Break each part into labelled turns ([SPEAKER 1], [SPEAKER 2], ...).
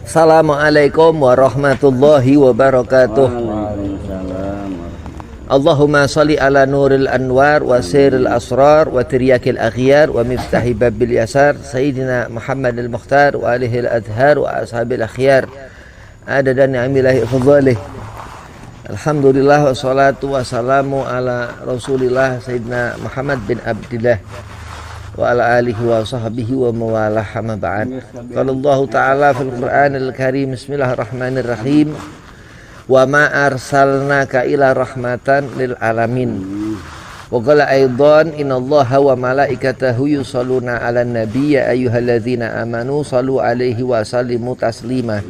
[SPEAKER 1] Assalamualaikum warahmatullahi wabarakatuh. Allahumma salli ala nuril anwar wa siril asrar wa tiryakil aghyar wa miftahi babil yasar Sayyidina Muhammad al-Mukhtar wa alihi al-adhar wa ashabil akhyar adada ni'amillahi fadhalih. Alhamdulillah wassalatu wassalamu ala rasulillah Sayyidina Muhammad bin Abdillah wa ala alihi wa sahbihi wa mawalah amma ba'd. Qala Allah Ta'ala fil Qur'anil Karim, bismillahirrahmanirrahim, wa ma arsalnaka ila rahmatan lil alamin. Wa qala aidan innallaha wa malaikatahu yusalluna 'alan nabiy ya ayyuhalladzina amanu sallu 'alaihi wa sallimu taslima.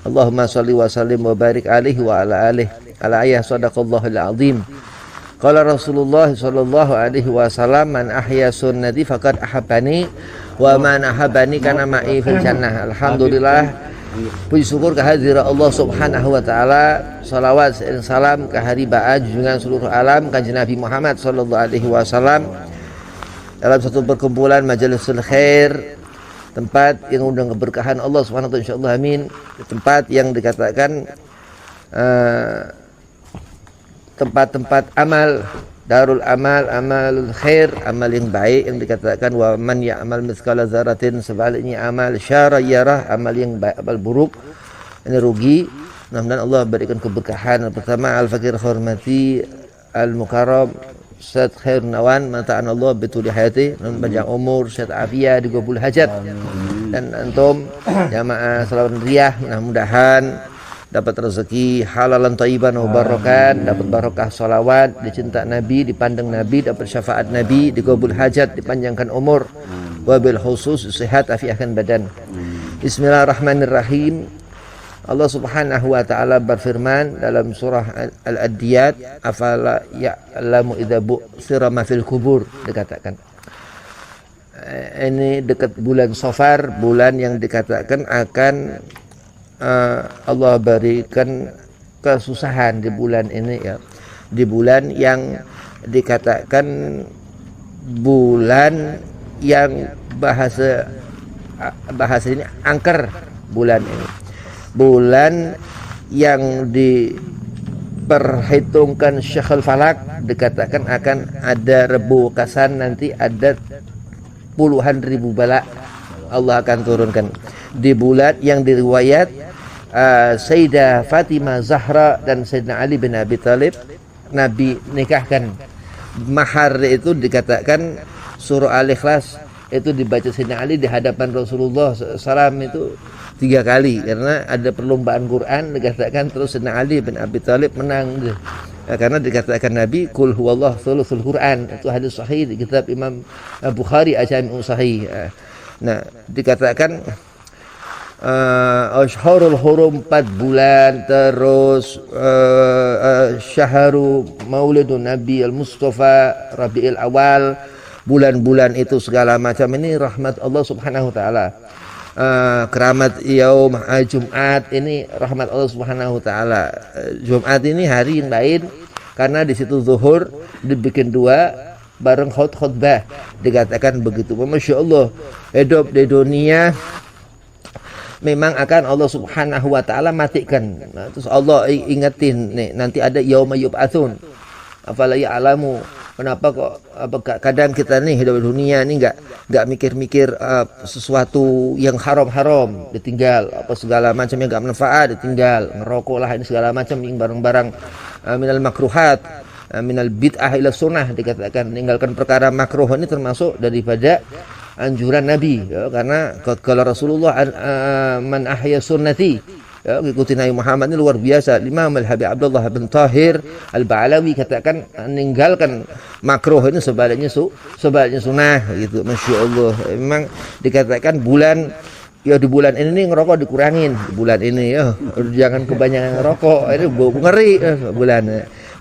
[SPEAKER 1] Allahumma shalli wa sallim wa barik 'alaihi wa ala alihi ala ayah sadaqallahul azim. Qala Rasulullah sallallahu alaihi wasallam, man ahya sunnati faqad ahabbani wa man ahabbani kana ma'i fil jannah. Alhamdulillah, puji syukur kehadirat Allah Subhanahu wa taala, salawat dan salam ke hari ba'a junjungan seluruh alam kanjeng Nabi Muhammad sallallahu alaihi wasallam dalam satu perkumpulan majalisul khair, tempat yang undang keberkahan Allah Subhanahu wa taala insyaallah amin, tempat yang dikatakan tempat-tempat amal, darul amal, amal khair, amal yang baik, yang dikatakan wa man ya'mal mithqala dzarratin, sebaliknya amal syarra yarah, amal yang baik, amal buruk ini rugi. Mudah-mudahan Allah berikan keberkahan. Pertama, al-fakir hormati al-mukarram Ustaz Khair Nawan, mata'an Allah betul di hayati dan panjang umur, sehat afiat, digabul hajat. Dan antum jamaah salawat riyah, mudah-mudahan dapat rezeki halalan thayyiban wa barakan, dapat barokah salawat, dicinta Nabi, dipandang Nabi, dapat syafaat Nabi, digabul hajat, dipanjangkan umur, wabil khusus sehat afiahkan badan. Bismillahirrahmanirrahim. Allah Subhanahu wa taala berfirman dalam surah Al-Adiyat, afala ya'lamu idza bu'thira ma fil kubur, dikatakan. Ini dekat bulan Safar, bulan yang dikatakan akan Allah berikan kesusahan di bulan ini ya, di bulan yang dikatakan bulan yang bahasa ini angker, bulan ini bulan yang diperhitungkan Syekhul Falak, dikatakan akan ada Rebu Kasan, nanti ada puluhan ribu bala Allah akan turunkan di bulan yang diriwayat Sayyidah Fatimah Zahra dan Sayyidina Ali bin Abi Thalib Nabi nikahkan. Mahar itu dikatakan surah Al-Ikhlas itu dibaca Sayyidina Ali di hadapan Rasulullah SAW itu 3 kali, karena ada perlombaan Quran dikatakan, terus Sayyidina Ali bin Abi Thalib menang karena dikatakan Nabi kul huwallah thuluthul Quran. Itu hadis sahih di kitab Imam Bukhari Ajami' Sahih. Nah, dikatakan Ashharul Hurum 4 bulan, terus Syaharu Maulidun Nabi Al-Mustafa Rabi'il Awal, bulan-bulan itu segala macam ini rahmat Allah Subhanahu wa taala. Keramat yaum Jumat ini rahmat Allah Subhanahu wa taala. Jumat ini hari yang lain karena di situ zuhur dibikin 2 bareng khutbah, dikatakan begitu. Masya Allah, hidup di dunia memang akan Allah Subhanahu wa taala matikan. Nah, terus Allah ingetin nih, nanti ada yauma yub'atsun. Afala ya'lamu, kenapa kok kadang kita nih hidup di dunia ini enggak mikir-mikir sesuatu yang haram-haram ditinggal, apa segala macam yang enggak manfaat ditinggal, ngerokok lah ini segala macam yang barang-barang minal makruhat, minal bid'ah ila sunnah, dikatakan meninggalkan perkara makruh ini termasuk daripada anjuran Nabi ya, karena kalau Rasulullah man ahya sunnati ya, ikuti Nabi Muhammad ini luar biasa. Imam Al-Habib Abdullah bin Tahir Al-Ba'alawi katakan meninggalkan makruh ini sebaliknya sunnah gitu. Masya Allah, memang dikatakan bulan ya, di bulan ini ngerokok dikurangin, di bulan ini ya jangan kebanyakan ngerokok, ini ngeri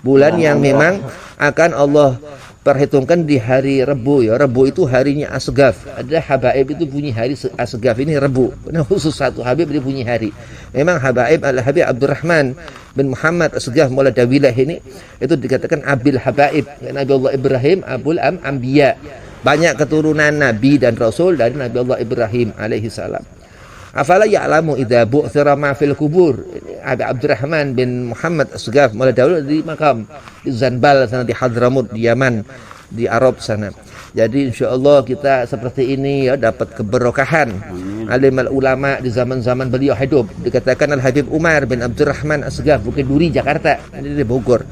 [SPEAKER 1] bulan yang memang akan Allah perhitungkan di hari Rebu ya. Rebu itu harinya Asgaf. Ada habaib itu punya hari Asgaf, ini Rebu. Nah, khusus satu habib dia punya hari. Memang habaib Al-Habib Abdurrahman bin Muhammad Asgaf Maula Dawilah ini itu dikatakan Abil Habaib. Nabi Allah Ibrahim Abul Anbiya. Banyak keturunan nabi dan rasul dari Nabi Allah Ibrahim alaihi salam. Afala ya'lamu idza bu'thira ma fil kubur. Ini Habib Abdurrahman bin Muhammad Asghaf mulai dahulu di makam di Zanbal sana, di Hadramut, di Yaman, di Arab sana. Jadi insyaallah kita seperti ini ya, dapat keberkahan. Alim ulama di zaman-zaman beliau hidup. Dikatakan Al Habib Umar bin Abdurrahman Asghaf, Bukit Duri, Jakarta, ini di Bogor.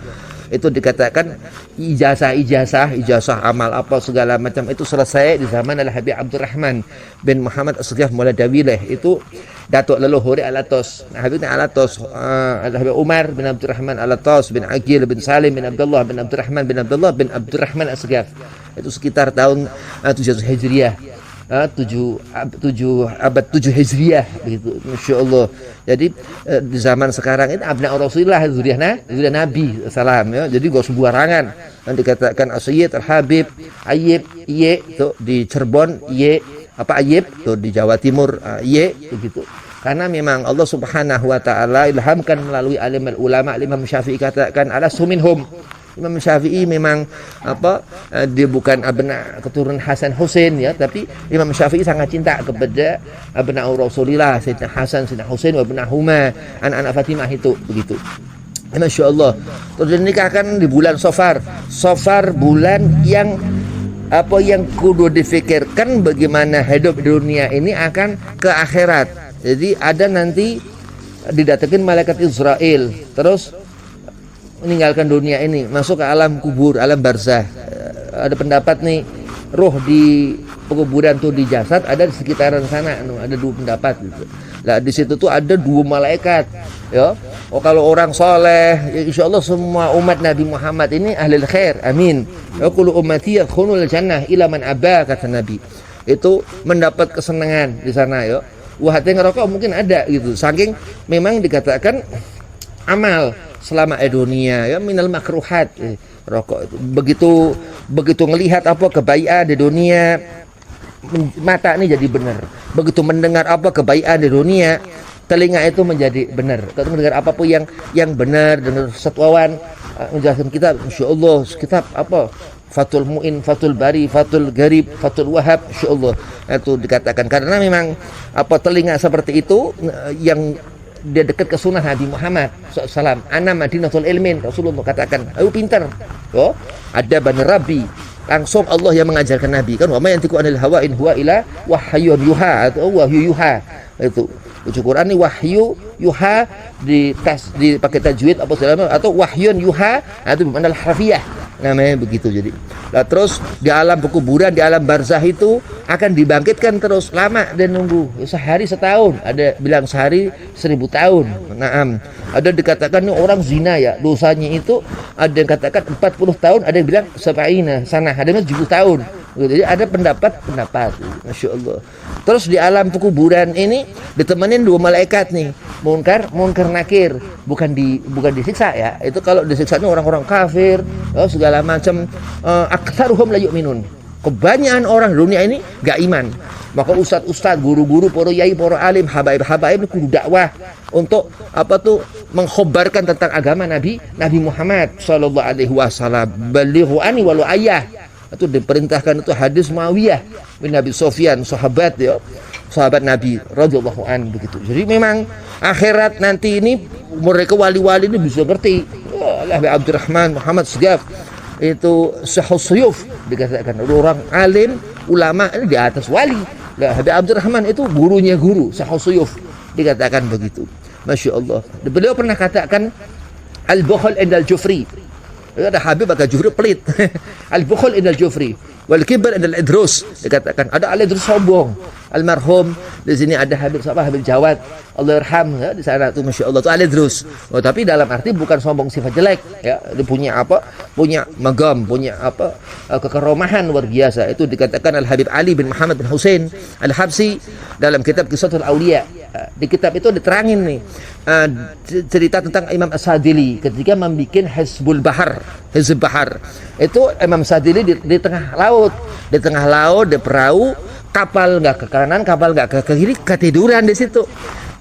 [SPEAKER 1] Itu dikatakan ijazah amal apa segala macam itu selesai di zaman Al Habib Abdurrahman bin Muhammad Asghaf Muladawilah. Itu Datuk leluhur Alatos. Nah, Habib Alatos, Al Habib Umar bin Abdurrahman Alatos bin Aqil bin Salim bin Abdullah bin Abdurrahman bin Abdullah bin Abdurrahman Asghaf. Itu sekitar tahun 700 Hijriah. 7 abad 7 Hijriah begitu, Masya Allah. Jadi di zaman sekarang ini abna Rasulullah, zuriyah Nabi salam ya. Jadi gak sembarangan. Dan dikatakan Sayyid Al Habib Ayyib Iye itu di Cirebon, Iye apa Ayyib itu di Jawa Timur, Iye begitu. Karena memang Allah Subhanahu wa taala ilhamkan melalui alim ulama. Imam Syafi'i katakan ala suminhum. Imam Syafi'i memang dia bukan abna keturunan Hasan Husain ya, tapi Imam Syafi'i sangat cinta kepada abna Rasulullah, Sayyidina Hasan, Sayyidina Husain, wa abnahuma, anak-anak Fatimah itu begitu. Masya Allah. Terus dinikahkan di bulan Safar. Safar bulan yang kudu difikirkan bagaimana hidup di dunia ini akan ke akhirat. Jadi ada nanti didatangin malaikat Israel, terus meninggalkan dunia ini, masuk ke alam kubur, alam barzah. Ada pendapat nih, roh di penguburan tuh di jasad ada di sekitaran sana, ada dua pendapat gitu. Nah di situ tuh ada dua malaikat, ya. Oh kalau orang soleh, ya insya Allah semua umat Nabi Muhammad ini ahlul khair, amin. Ya kullu ummati yadkhulul jannah ila man aba, kata Nabi. Itu mendapat kesenangan di sana, ya. Wah hati ngerokok mungkin ada gitu. Saking memang dikatakan amal selama dunia ya minal makruhat, rokok itu begitu ngelihat apa kebaikan di dunia, mata ini jadi benar. Begitu mendengar apa kebaikan di dunia, telinga itu menjadi benar. Kalau mendengar apapun yang benar, dengar setwawan menjelaskan kitab, insyaallah kitab apa Fathul Mu'in, Fathul Bari, Fathul Garib, Fathul Wahab, insyaallah itu dikatakan karena memang telinga seperti itu yang dia dekat ke sunnah Nabi Muhammad SAW. Ana madinatul ilmin, Rasulullah katakan, ayo pintar. Oh, ada bani Rabbi. Langsung Allah yang mengajarkan Nabi kan, wa ma yantiqu anil hawa in huwa ila wahyun yuha atau wahyu yuha. Itu uji Quran ini wahyu yuha dipakai tajwid apa segala atau wahyun yuha itu bermakna harfiah. Namanya begitu. Jadi nah, terus di alam pekuburan, di alam barzah itu akan dibangkitkan terus lama dan nunggu sehari setahun, ada bilang sehari 1000 tahun. Naam, ada dikatakan nih orang zina ya dosanya itu ada yang katakan 40 tahun, ada yang bilang sabaina sana, ada yang 70 tahun. Jadi ada pendapat, Masya Allah. Terus di alam pekuburan ini ditemenin dua malaikat nih, Munkar Nakir, bukan disiksa ya. Itu kalau disiksa ini orang-orang kafir, segala macam. Aktsaruhum la yu'minun. Kebanyakan orang dunia ini gak iman. Maka ustaz-ustaz, guru-guru, para yai, para alim, habaib kudu dakwah untuk mengkhabarkan tentang agama Nabi Muhammad sallallahu alaihi wasallam. Balighu ani walau ayah. Itu diperintahkan, itu hadis Muawiyah bin Abi Sufyan, sahabat Nabi radhiyallahu an begitu. Jadi memang akhirat nanti ini mereka wali-wali ini bisa ngerti. Habib Abdurrahman Muhammad Asghaf itu Sahusuyuf dikatakan orang alim ulama ini di atas wali. Habib Abdurrahman itu gurunya guru Sahusuyuf dikatakan begitu. Masya Allah. Beliau pernah katakan al-bukhl indal jufri. Ada Habib agak Jufri pelit. Al-bukhl indal Jufri wal kibr indal Idrus, dikatakan ada Al-Idrus sombong. Almarhum di sini ada Habib Jawad, Allah yarham ya, di sana tuh Masya Allah tuh Al-Idrus. Tapi dalam arti bukan sombong sifat jelek ya, dia punya magam, punya kekeromahan luar biasa. Itu dikatakan Al Habib Ali bin Muhammad bin Husain Al-Habsi dalam kitab Qisatul Auliya. Di kitab itu diterangin nih cerita tentang Imam As-Sadili ketika membuat Hizb Bahar. Itu Imam Sadili di tengah laut, di perahu, kapal nggak ke kanan, kapal nggak ke kiri, ketiduran di situ.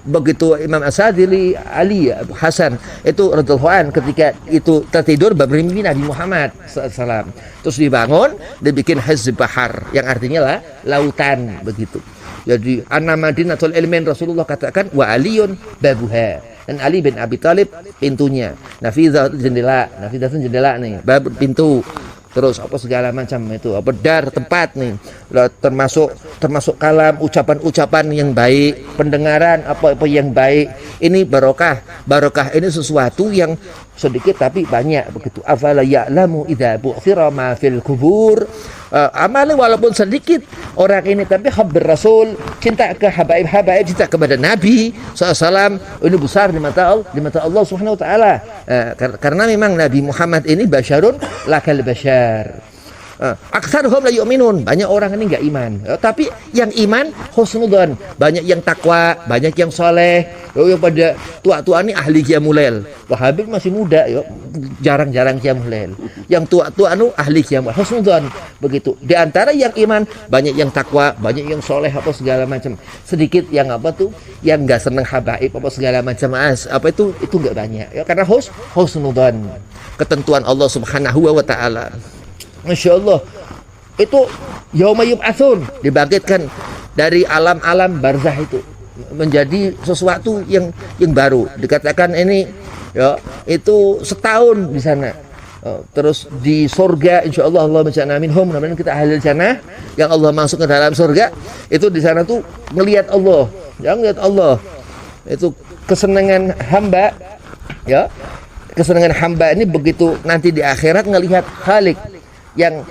[SPEAKER 1] begitu Imam As-Sadili, Ali, Abu Hasan itu radhiyallahu an ketika itu tertidur bermimpi Nabi Muhammad SAW. Terus dibangun, dibikin hizb bahar yang artinya lah lautan begitu. Jadi anna madinatul ilmin, Rasulullah katakan wa aliyun babuha, dan Ali bin Abi Thalib pintunya. Nafizah jendela, nafizah itu jendela nih, bab pintu. Terus apa segala macam itu, bedar tempat nih, termasuk kalam, ucapan-ucapan yang baik, pendengaran apa-apa yang baik. Ini barokah. Barokah ini sesuatu yang sedikit tapi banyak begitu. Afala ya'lamu idza bu'thira ma fil kubur. Amalnya walaupun sedikit orang ini, tapi habbir Rasul, cinta ke habaib-habaib, cinta kepada Nabi SAW, ini besar di mata Allah Subhanahu wa taala. Karena memang Nabi Muhammad ini basyarun lakal basyar. Aksaruhum la yu'minun, banyak orang ini enggak iman. Tapi yang iman husnudzon, banyak yang takwa, banyak yang soleh. Yang pada tua-tua ini ahli qiyamul lail. Habib masih muda, jarang-jarang qiyamul lail. Yang tua-tua ahli qiyamul lail, husnudzon begitu. Di antara yang iman, banyak yang takwa, banyak yang soleh apa segala macam. Sedikit yang apa tuh, yang enggak senang habaib apa segala macam. Apa itu enggak banyak. Karena husnudzon, ketentuan Allah Subhanahu wa taala. Masya Allah, itu yauma yub'atsun, dibangkitkan dari alam-alam barzah itu menjadi sesuatu yang baru. Dikatakan ini itu setahun di sana. Terus di surga insyaallah, Allah menjana minhum, mudah-mudahan kita ahli jannah yang Allah masuk ke dalam surga. Itu di sana tuh melihat Allah, ngelihat Allah. Itu kesenangan hamba, kesenangan hamba ini begitu nanti di akhirat ngelihat Khalik yang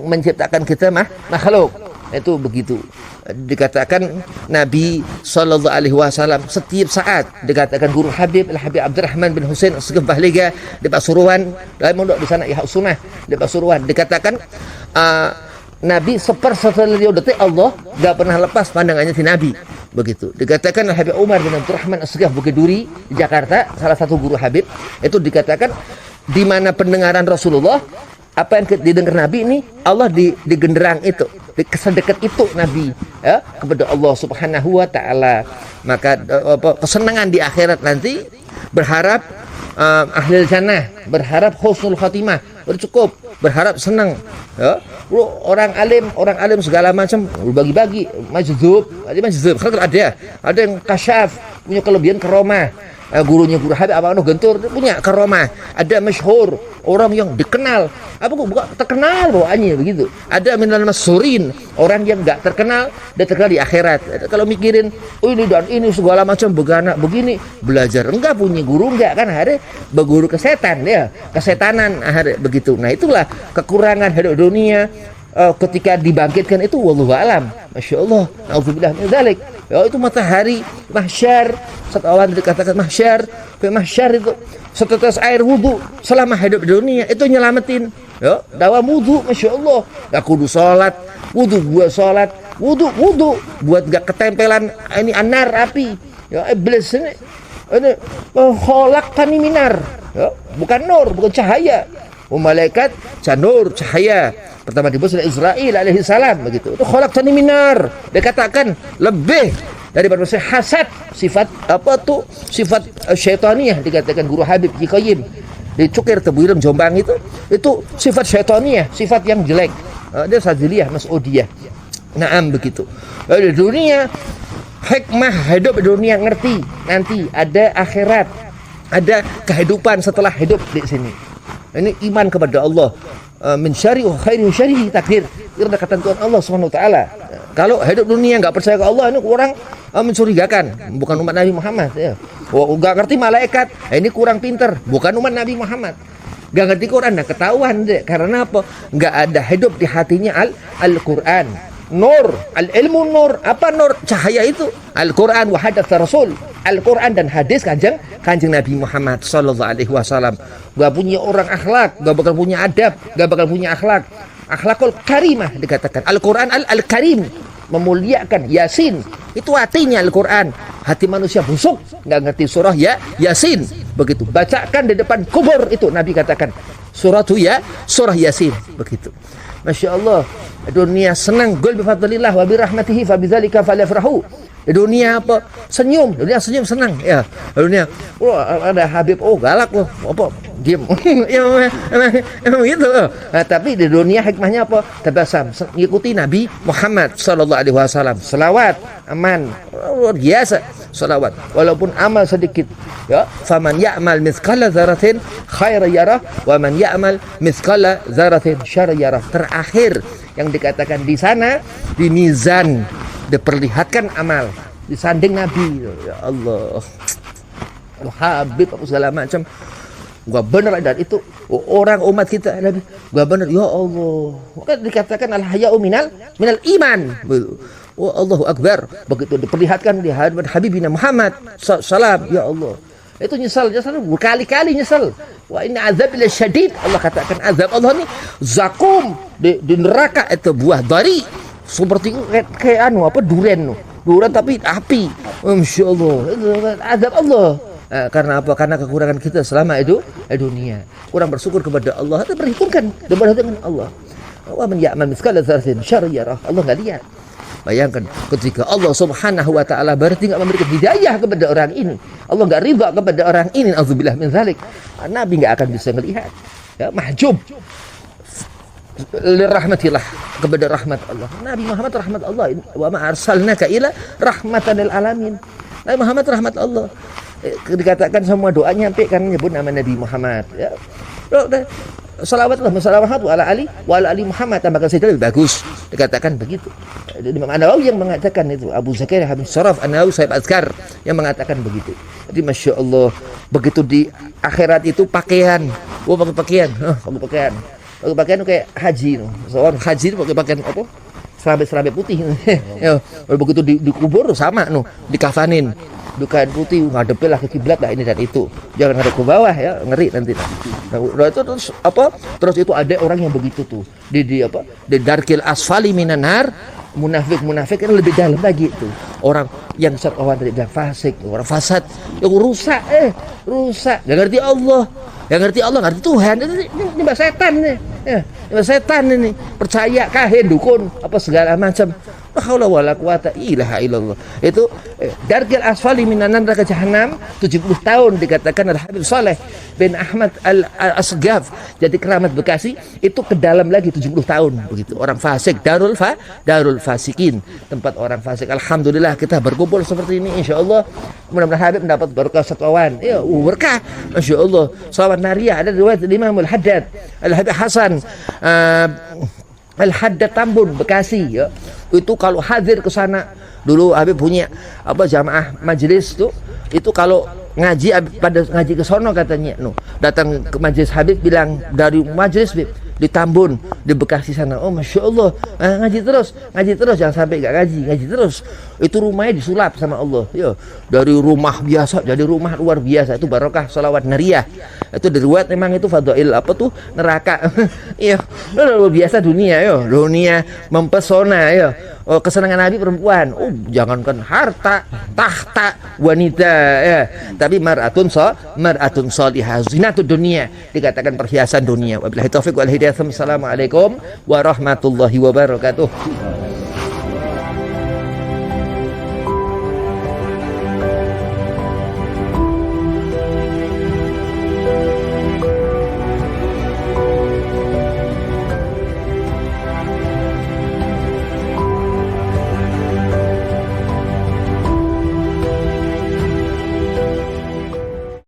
[SPEAKER 1] menciptakan kita makhluk. Itu begitu. Dikatakan Nabi sallallahu alaihi wasallam setiap saat dikatakan guru Habib Abdurrahman bin Husain As-Segaf Bahliga di Pasuruan, dari mondok di sana Ihya Sunnah di Pasuruan, dikatakan Nabi setelah detik Allah enggak pernah lepas pandangannya si Nabi. Begitu. Dikatakan Habib Umar bin Abdurrahman As-Segaf Bukit Duri di Jakarta, salah satu guru Habib, itu dikatakan di mana pendengaran Rasulullah, apa yang didengar Nabi ini, Allah di genderang itu, di sedekat itu Nabi kepada Allah Subhanahu wa taala. Maka kesenangan di akhirat nanti, berharap ahli jannah, berharap husnul khatimah, bercukup, berharap senang. Orang alim segala macam bagi-bagi majdzub, ada yang kasyaf, punya kelebihan karomah. Gurunya guru Habib Abang Gentur punya karomah, ada masyhur, orang yang dikenal, bukan terkenal bawaannya begitu. Ada minal masyhurin, orang yang enggak terkenal dan terkenal di akhirat. Kalau mikirin ini dan ini segala macam begini, belajar enggak, punya guru enggak, kan ada berguru kesetan kesetanan ada begitu. Nah, itulah kekurangan hidup dunia. Ketika dibangkitkan itu wallahu alam, masya Allah, nauzubillah min dzalik. Itu matahari mahsyar, setelah dikatakan mahsyar itu setetes air wudu selama hidup di dunia itu nyelamatin. Dawa wudu, masya Allah, gak kudu sholat, wudu buat gak ketempelan ini anar api. Iblis ini kholak tani minar, bukan nur, bukan cahaya. Malaikat canur cahaya pertama dibos oleh Israel alaihi salam begitu. Itu kholak tani minar, dikatakan lebih daripada hasad, sifat sifat syaitaniyah, dikatakan guru Habib Qayyim di Cukir Tebuirem Jombang itu sifat syaitaniyah, sifat yang jelek. Dia Saziliyah Mas'udiyah. Naam begitu. Di dunia hikmah hidup di dunia, ngerti nanti ada akhirat, ada kehidupan setelah hidup di sini. Ini iman kepada Allah. Min syari wa khairin syari takdir. Itu ketentuan Allah Subhanahu wa taala. Kalau hidup dunia enggak percaya ke Allah, ini kurang mencurigakan, bukan umat Nabi Muhammad enggak ngerti malaikat, ini kurang pinter, bukan umat Nabi Muhammad. Enggak ngerti Quran, nah ketahuan deh. Karena apa? Enggak ada hidup di hatinya Al-Qur'an. Nur, al-ilmu nur. Apa nur? Cahaya itu. Al-Qur'an wa hadats Rasul. Al-Quran dan hadis kanjeng Nabi Muhammad sallallahu alaihi wasallam. Gak punya orang akhlak, gak bakal punya adab, gak bakal punya akhlak. Akhlakul karimah dikatakan. Al-Quran al-karim, memuliakan. Yasin, itu hatinya Al-Quran. Hati manusia busuk, gak ngerti surah Yasin. Begitu, bacakan di depan kubur itu Nabi katakan. Surah Yasin. Begitu. Masya Allah, dunia senang. Qul bi fadlillah wa bi rahmatihi fa bidzalika falyafrahu. Di dunia apa? Senyum, dunia senyum senang ya. Di dunia, ada Habib, galak loh, apa? Diam. Ya, emang gitu loh. Nah, tapi di dunia hikmahnya apa? Tabasam, ikuti Nabi Muhammad sallallahu alaihi wasallam. Selawat, aman, luar biasa. Selawat, walaupun amal sedikit. Ya, faman ya'mal mithqala dzarratin khairan yarah wa man ya'mal mithqala dzarratin syarran yarah. Terakhir yang dikatakan di sana di mizan diperlihatkan amal, disanding Nabi. Ya Allah, Habib apa segala macam. Gua bener, dan itu orang umat kita Nabi. Gua bener, ya Allah. Maka dikatakan al-haya'u minal iman. Oh, Allahu Akbar. Begitu diperlihatkan di hadapan Habibina Muhammad salam, ya Allah. Itu nyesal berkali-kali nyesal. Wa inna azabil syadid. Allah katakan azab Allah ni zakum di neraka itu buah dari seperti kayak durian durian tapi api. Masya Allah, itu azab Allah. Karena apa? Karena kekurangan kita selama itu dunia. Kurang bersyukur kepada Allah, itu berhitungkan dengan Allah. Wa man ya'mal mithqala dzarratin syarran yarah. Allah enggak lihat. Bayangkan ketika Allah Subhanahu wa taala berarti enggak memberikan hidayah kepada orang ini. Allah enggak ridha kepada orang ini. Auzubillah min dzalik. Nabi enggak akan bisa melihat. Ya, mahjub. Lirahmatillah, kepada rahmat Allah. Nabi Muhammad rahmat Allah. Wa ma arsalnaka ila rahmatan lil alamin. Nabi Muhammad rahmat Allah. Dikatakan semua doanya sampai kan menyebut nama Nabi Muhammad. Ya. Salawatlah wa ala ali Muhammad, tambahkan saja lebih bagus. Dikatakan begitu. Imam An-Nawawi yang mengatakan itu, Abu Zakaria Habib Syaraf An-Nawawi Sahib Azkar yang mengatakan begitu. Jadi Masya Allah, begitu di akhirat itu pakaian. Pakai pakaian. Pakai pakaian kayak haji. Seorang haji itu pakai pakaian apa? Serabe putih. Ya, begitu dikubur sama dikafanin. Kain putih, ngadepin lah ke kiblat lah ini dan itu. Jangan ngadep ke bawah ya, ngeri nanti. Nah, itu terus apa? Terus itu ada orang yang begitu tuh. Di darkil asfali minan nar, munafik kan lebih dalam lagi itu. Orang yang syar'awan tadi bilang fasik, orang fasad, yang rusak. Yang ngerti Allah, ngerti Tuhan. Ini bahasa setan nih. Ya, bahasa setan ini. Percaya kahin, dukun, apa segala macam. La haula wala quwata illa billah. Itu darkil asfali minan nar ke jahanam 70 tahun dikatakan Al-Habib Saleh bin Ahmad Al-Asghaf jadi keramat Bekasi itu ke dalam lagi 70 tahun begitu. Orang fasik, darul fasikin, tempat orang fasik. Alhamdulillah kita berkumpul seperti ini insyaallah. Mudah-mudahan Habib mendapat berkah satuan. Ya, berkah masyaallah. Salawat nariyah ada riwayat Imam Al-Haddad Al-Habib Hasan Al-Haddad Tambun Bekasi ya. Itu kalau hadir ke sana dulu Habib punya jamaah majelis tuh itu kalau ngaji pada ngaji ke sono katanya datang ke majelis Habib bilang dari majelis di Tambun di Bekasi sana. Oh Masya Allah, ngaji terus jangan sampai gak ngaji terus. Itu rumahnya disulap sama Allah ya, dari rumah biasa jadi rumah luar biasa. Itu barokah salawat nariyah. Itu diriwayat memang itu fadail neraka. Iya, luar biasa dunia ya, dunia mempesona ya. Kesenangan Nabi perempuan. Jangankan harta, tahta, wanita ya, tapi mar'atun salihah, zinatud dunia, dikatakan perhiasan dunia. Wabillahi taufiq wal hidayah. Assalamualaikum warahmatullahi wabarakatuh.